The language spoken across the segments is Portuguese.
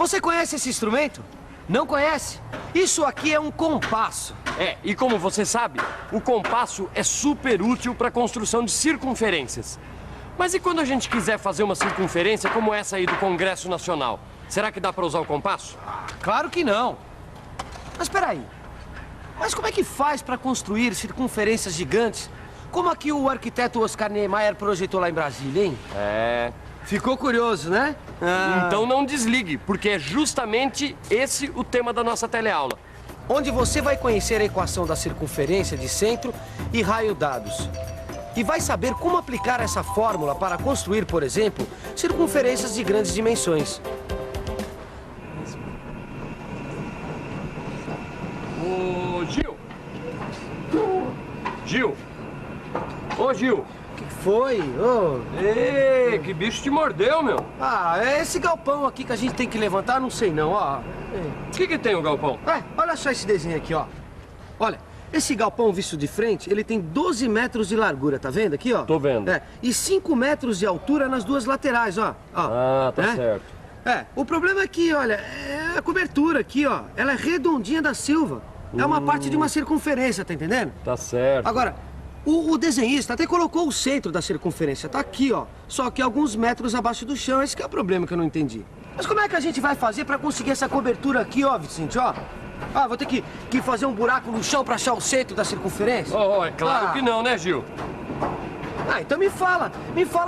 Você conhece esse instrumento? Não conhece? Isso aqui é um compasso. E como você sabe, o compasso é super útil para a construção de circunferências. Mas e quando a gente quiser fazer uma circunferência como essa aí do Congresso Nacional? Será que dá para usar o compasso? Claro que não. Mas espera aí. Mas como é que faz para construir circunferências gigantes como a que o arquiteto Oscar Niemeyer projetou lá em Brasília, hein? Ficou curioso, né? Então não desligue, porque é justamente esse o tema da nossa teleaula. Onde você vai conhecer a equação da circunferência de centro e raio dados. E vai saber como aplicar essa fórmula para construir, por exemplo, circunferências de grandes dimensões. Ô, Gil! Gil! Ô, Gil! O que foi? Ei, que bicho te mordeu, meu? É esse galpão aqui que a gente tem que levantar, não sei não, ó. O que tem o galpão? Olha só esse desenho aqui, ó. Olha, esse galpão visto de frente, ele tem 12 metros de largura, tá vendo aqui, ó? Tô vendo. E 5 metros de altura nas duas laterais, ó. Tá certo. O problema é que, olha, a cobertura aqui, ó, ela é redondinha da Silva. É uma parte de uma circunferência, tá entendendo? Tá certo. Agora, o desenhista até colocou o centro da circunferência, tá aqui, ó. Só que alguns metros abaixo do chão, esse que é o problema que eu não entendi. Mas como é que a gente vai fazer pra conseguir essa cobertura aqui, ó, Vicente, ó? Vou ter que fazer um buraco no chão pra achar o centro da circunferência? É claro que não, né, Gil? Então me fala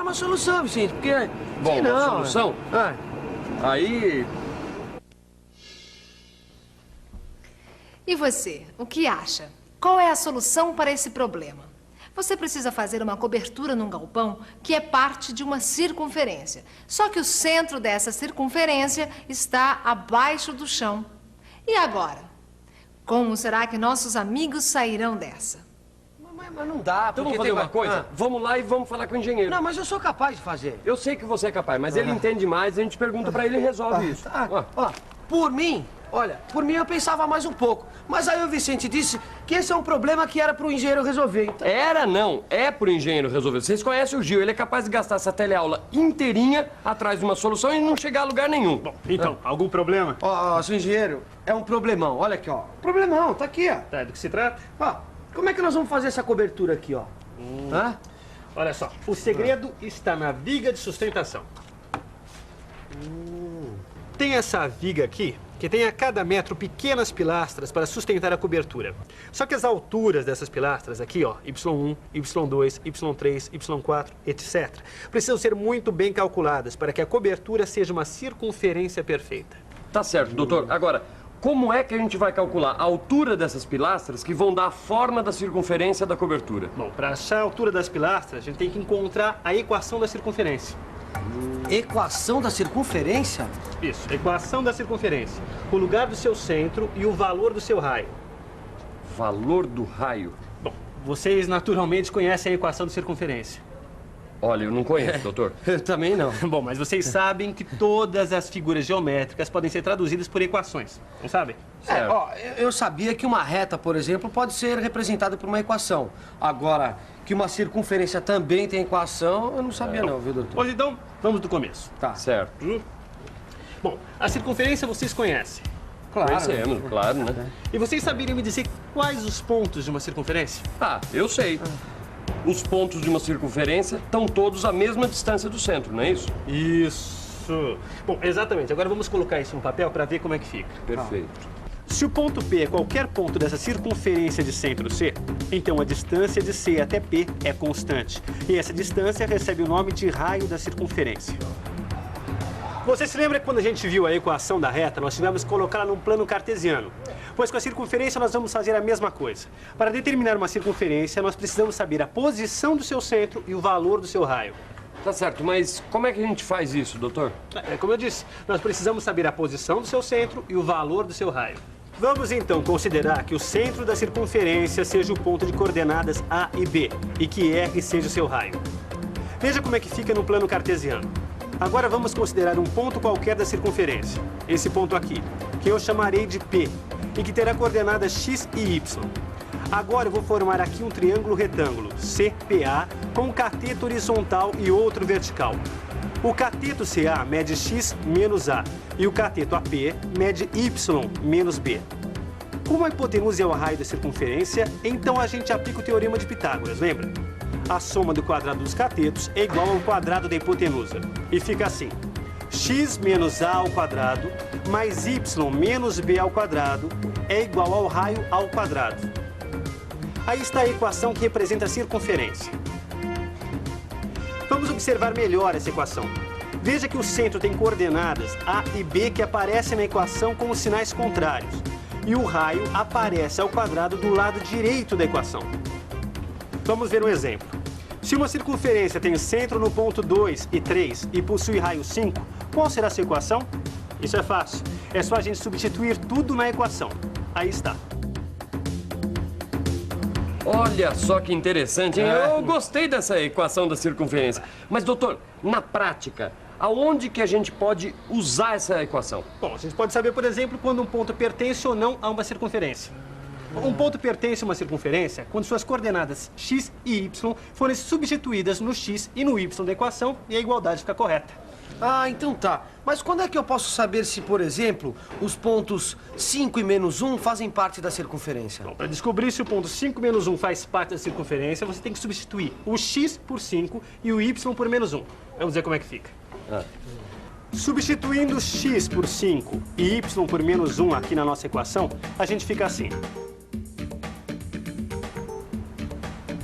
uma solução, Vicente, porque... Bom, não, uma solução? Aí... E você, o que acha? Qual é a solução para esse problema? Você precisa fazer uma cobertura num galpão que é parte de uma circunferência. Só que o centro dessa circunferência está abaixo do chão. E agora? Como será que nossos amigos sairão dessa? Mas não dá, Então porque vamos fazer uma coisa? Vamos lá e vamos falar com o engenheiro. Não, mas eu sou capaz de fazer. Eu sei que você é capaz, mas ele entende mais, a gente pergunta pra ele e resolve isso. Por mim, eu pensava mais um pouco. Mas aí o Vicente disse que esse é um problema que era pro engenheiro resolver. Então... Era não, é pro engenheiro resolver. Vocês conhecem o Gil, ele é capaz de gastar essa teleaula inteirinha atrás de uma solução e não chegar a lugar nenhum. Bom, então, algum problema? Seu engenheiro, é um problemão. Olha aqui, ó. Problemão, tá aqui, ó. Tá, do que se trata? Como é que nós vamos fazer essa cobertura aqui, ó? Olha só, o segredo está na viga de sustentação. Tem essa viga aqui, que tem a cada metro pequenas pilastras para sustentar a cobertura. Só que as alturas dessas pilastras aqui, ó, Y1, Y2, Y3, Y4, etc., precisam ser muito bem calculadas para que a cobertura seja uma circunferência perfeita. Tá certo, doutor. Agora, como é que a gente vai calcular a altura dessas pilastras que vão dar a forma da circunferência da cobertura? Bom, para achar a altura das pilastras, a gente tem que encontrar a equação da circunferência. Equação da circunferência? Isso, equação da circunferência. O lugar do seu centro e o valor do seu raio. Valor do raio? Bom, vocês naturalmente conhecem a equação de circunferência. Olha, eu não conheço, doutor. Eu também não. Bom, mas vocês sabem que todas as figuras geométricas podem ser traduzidas por equações, não sabem? Eu sabia que uma reta, por exemplo, pode ser representada por uma equação. Agora, que uma circunferência também tem equação, eu não sabia não, viu, doutor? Pois então, vamos do começo. Tá. Certo. Bom, a circunferência vocês conhecem. Claro. Conhecemos, claro, né? E vocês saberiam me dizer quais os pontos de uma circunferência? Eu sei. Os pontos de uma circunferência estão todos à mesma distância do centro, não é isso? Isso. Bom, exatamente. Agora vamos colocar isso no papel para ver como é que fica. Perfeito. Se o ponto P é qualquer ponto dessa circunferência de centro C, então a distância de C até P é constante. E essa distância recebe o nome de raio da circunferência. Você se lembra que quando a gente viu a equação da reta, nós tivemos que colocá-la num plano cartesiano? Pois com a circunferência nós vamos fazer a mesma coisa. Para determinar uma circunferência, nós precisamos saber a posição do seu centro e o valor do seu raio. Tá certo, mas como é que a gente faz isso, doutor? Como eu disse, nós precisamos saber a posição do seu centro e o valor do seu raio. Vamos então considerar que o centro da circunferência seja o ponto de coordenadas A e B e que R seja o seu raio. Veja como é que fica no plano cartesiano. Agora vamos considerar um ponto qualquer da circunferência, esse ponto aqui, que eu chamarei de P, e que terá coordenadas X e Y. Agora eu vou formar aqui um triângulo retângulo, CPA, com um cateto horizontal e outro vertical. O cateto CA mede x menos A e o cateto AP mede y menos B. Como a hipotenusa é o raio da circunferência, então a gente aplica o teorema de Pitágoras, lembra? A soma do quadrado dos catetos é igual ao quadrado da hipotenusa. E fica assim: x menos A ao quadrado mais y menos B ao quadrado é igual ao raio ao quadrado. Aí está a equação que representa a circunferência. Vamos observar melhor essa equação. Veja que o centro tem coordenadas A e B que aparecem na equação como sinais contrários. E o raio aparece ao quadrado do lado direito da equação. Vamos ver um exemplo. Se uma circunferência tem centro no ponto 2 e 3 e possui raio 5, qual será a sua equação? Isso é fácil. É só a gente substituir tudo na equação. Aí está. Olha só que interessante, hein? Eu gostei dessa equação da circunferência. Mas, doutor, na prática, aonde que a gente pode usar essa equação? Bom, a gente pode saber, por exemplo, quando um ponto pertence ou não a uma circunferência. Um ponto pertence a uma circunferência quando suas coordenadas x e y forem substituídas no x e no y da equação e a igualdade fica correta. Ah, então tá. Mas quando é que eu posso saber se, por exemplo, os pontos 5 e menos 1 fazem parte da circunferência? Bom, para descobrir se o ponto 5 menos 1 faz parte da circunferência, você tem que substituir o x por 5 e o y por menos 1. Vamos ver como é que fica. Substituindo x por 5 e y por menos 1 aqui na nossa equação, a gente fica assim.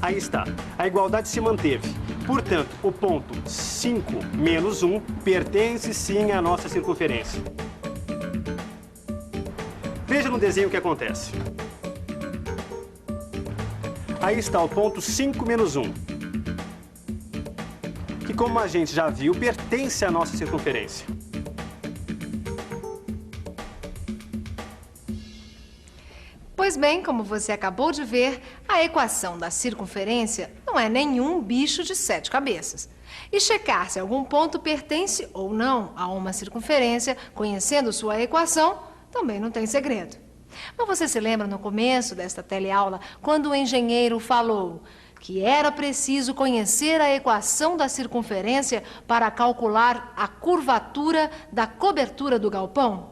Aí está. A igualdade se manteve. Portanto, o ponto 5 menos 1 pertence sim à nossa circunferência. Veja no desenho o que acontece. Aí está o ponto 5 menos 1. Que, como a gente já viu, pertence à nossa circunferência. Pois bem, como você acabou de ver, a equação da circunferência não é nenhum bicho de 7 cabeças. E checar se algum ponto pertence ou não a uma circunferência, conhecendo sua equação, também não tem segredo. Mas você se lembra no começo desta teleaula, quando o engenheiro falou que era preciso conhecer a equação da circunferência para calcular a curvatura da cobertura do galpão?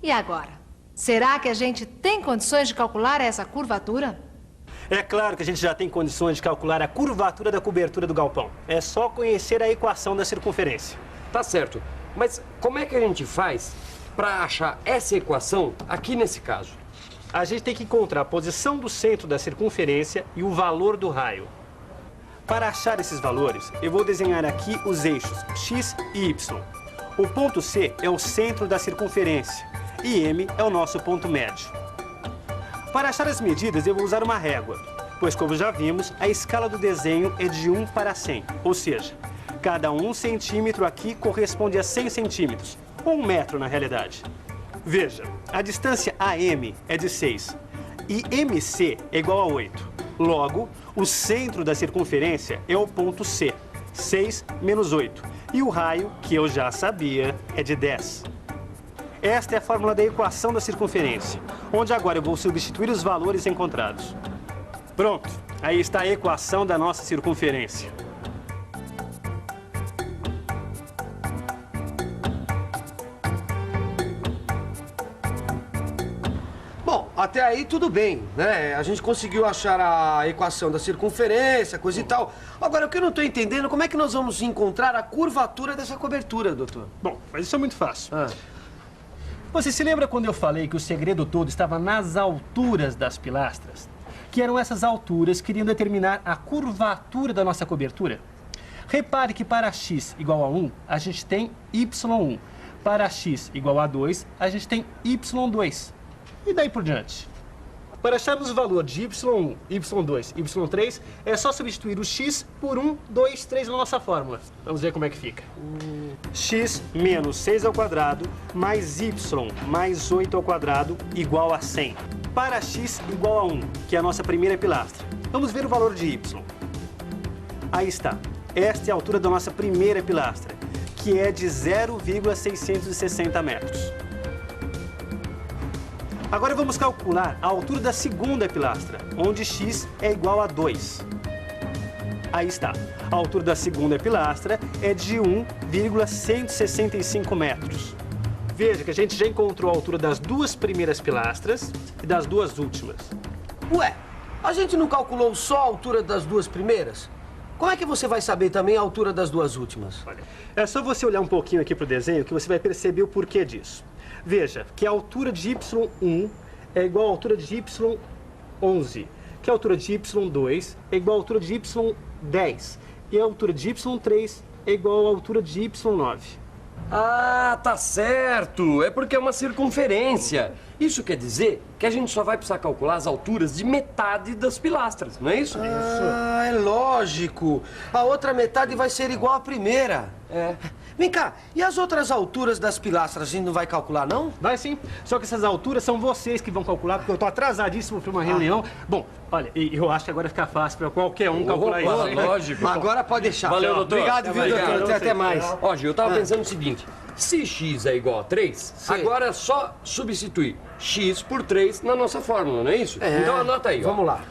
E agora? Será que a gente tem condições de calcular essa curvatura? É claro que a gente já tem condições de calcular a curvatura da cobertura do galpão. É só conhecer a equação da circunferência. Tá certo. Mas como é que a gente faz para achar essa equação aqui nesse caso? A gente tem que encontrar a posição do centro da circunferência e o valor do raio. Para achar esses valores, eu vou desenhar aqui os eixos x e y. O ponto C é o centro da circunferência e M é o nosso ponto médio. Para achar as medidas, eu vou usar uma régua, pois, como já vimos, a escala do desenho é de 1 para 100, ou seja, cada 1 centímetro aqui corresponde a 100 centímetros, ou 1 metro na realidade. Veja, a distância AM é de 6 e MC é igual a 8. Logo, o centro da circunferência é o ponto C, 6 menos 8, e o raio, que eu já sabia, é de 10. Esta é a fórmula da equação da circunferência, onde agora eu vou substituir os valores encontrados. Pronto, aí está a equação da nossa circunferência. Bom, até aí tudo bem, né? A gente conseguiu achar a equação da circunferência, coisa e tal. Agora, o que eu não estou entendendo, como é que nós vamos encontrar a curvatura dessa cobertura, doutor? Bom, mas isso é muito fácil. Você se lembra quando eu falei que o segredo todo estava nas alturas das pilastras? Que eram essas alturas que iriam determinar a curvatura da nossa cobertura? Repare que para x igual a 1, a gente tem y1. Para x igual a 2, a gente tem y2. E daí por diante? Para acharmos o valor de y1, y2 e y3, é só substituir o x por 1, 2, 3 na nossa fórmula. Vamos ver como é que fica. X menos 6 ao quadrado mais y mais 8 ao quadrado igual a 100. Para x igual a 1, que é a nossa primeira pilastra, vamos ver o valor de y. Aí está. Esta é a altura da nossa primeira pilastra, que é de 0,660 metros. Agora vamos calcular a altura da segunda pilastra, onde x é igual a 2. Aí está. A altura da segunda pilastra é de 1,165 metros. Veja que a gente já encontrou a altura das duas primeiras pilastras e das duas últimas. Ué, a gente não calculou só a altura das duas primeiras? Como é que você vai saber também a altura das duas últimas? Olha, é só você olhar um pouquinho aqui para o desenho que você vai perceber o porquê disso. Veja que a altura de Y1 é igual à altura de Y11, que a altura de Y2 é igual à altura de Y10 e a altura de Y3 é igual à altura de Y9. Ah, tá certo. É porque é uma circunferência. Isso quer dizer que a gente só vai precisar calcular as alturas de metade das pilastras, não é isso? Ah, é lógico. A outra metade vai ser igual à primeira. É. Vem cá, e as outras alturas das pilastras a gente não vai calcular, não? Vai sim, só que essas alturas são vocês que vão calcular, porque eu tô atrasadíssimo para uma reunião. Bom, olha, e eu acho que agora fica fácil para qualquer um calcular Opa, isso. lógico. Agora pode deixar. Valeu, doutor. Obrigado, viu, doutor? Até mais. Ó, Gil, eu tava pensando o seguinte. Se x é igual a 3, Sim. agora é só substituir x por 3 na nossa fórmula, não é isso? É. Então anota aí, ó. Vamos lá.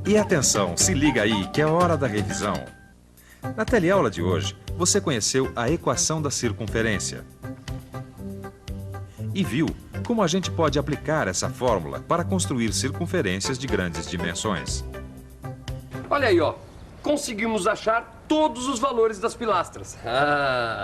E atenção, se liga aí que é hora da revisão. Na teleaula de hoje, você conheceu a equação da circunferência e viu como a gente pode aplicar essa fórmula para construir circunferências de grandes dimensões. Olha aí, ó. Conseguimos achar todos os valores das pilastras.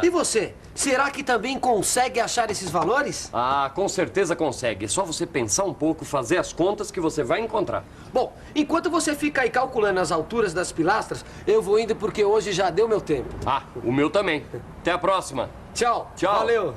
E você? Será que também consegue achar esses valores? Ah, com certeza consegue. É só você pensar um pouco, fazer as contas que você vai encontrar. Bom, enquanto você fica aí calculando as alturas das pilastras, eu vou indo porque hoje já deu meu tempo. Ah, o meu também. Até a próxima. Tchau. Tchau. Valeu.